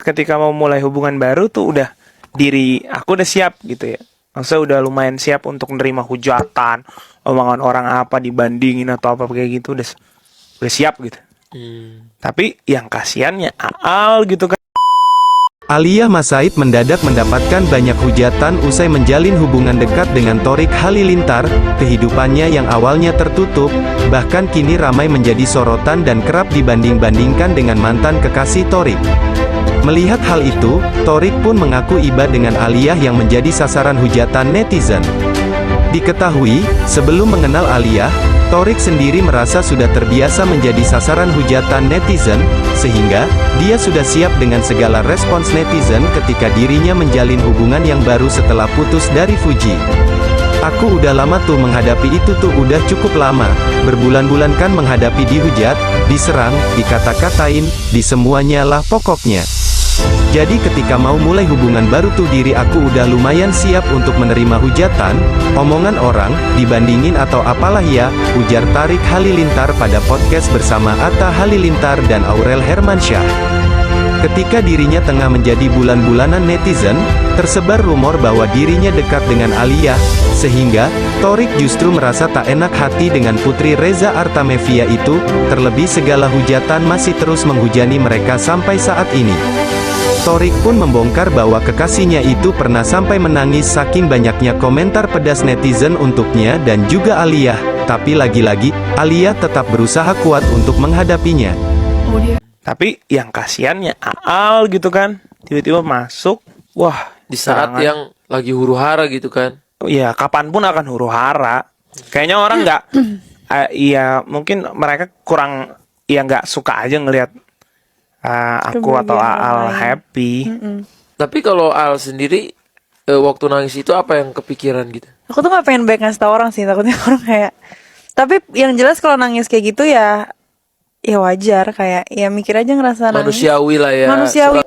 ketika mau mulai hubungan baru tuh udah diri aku udah siap gitu ya. Maksudnya udah lumayan siap untuk nerima hujatan, omongan orang apa dibandingin atau apa kayak gitu, udah siap gitu. Tapi yang kasihannya Aal gitu kan. Aliyah Masaid mendadak mendapatkan banyak hujatan usai menjalin hubungan dekat dengan Thorik Halilintar. Kehidupannya yang awalnya tertutup, bahkan kini ramai menjadi sorotan dan kerap dibanding-bandingkan dengan mantan kekasih Thorik. Melihat hal itu, Thorik pun mengaku iba dengan Aliyah yang menjadi sasaran hujatan netizen. Diketahui, sebelum mengenal Aliyah, Thorik sendiri merasa sudah terbiasa menjadi sasaran hujatan netizen, sehingga dia sudah siap dengan segala respons netizen ketika dirinya menjalin hubungan yang baru setelah putus dari Fuji. Aku udah lama tuh menghadapi itu tuh, udah cukup lama, berbulan-bulan kan menghadapi dihujat, diserang, dikata-katain, di semuanya lah pokoknya. Jadi ketika mau mulai hubungan baru tuh diri aku udah lumayan siap untuk menerima hujatan, omongan orang, dibandingin atau apalah ya, ujar Thorik Halilintar pada podcast bersama Atta Halilintar dan Aurel Hermansyah. Ketika dirinya tengah menjadi bulan-bulanan netizen, tersebar rumor bahwa dirinya dekat dengan Aliyah, sehingga Thorik justru merasa tak enak hati dengan Putri Reza Artamevia itu, terlebih segala hujatan masih terus menghujani mereka sampai saat ini. Thorik pun membongkar bahwa kekasihnya itu pernah sampai menangis saking banyaknya komentar pedas netizen untuknya dan juga Aliyah, tapi lagi-lagi, Aliyah tetap berusaha kuat untuk menghadapinya. Tapi yang kasihannya Aal gitu kan, tiba-tiba masuk, wah, Di saat serangan. yang lagi huru-hara gitu kan. Ya kapanpun akan huru-hara. Kayaknya orang nggak, iya mungkin mereka kurang, ya nggak suka aja ngelihat aku atau Kebahagiaan Aal orang lain. happy. Tapi kalau Al sendiri waktu nangis itu apa yang kepikiran gitu? Aku tuh gak pengen baik ngasih tau orang sih, takutnya orang kayak. Tapi yang jelas kalau nangis kayak gitu ya wajar, kayak ya mikir aja ngerasa nangis. Manusiawi lah ya. Manusiawi.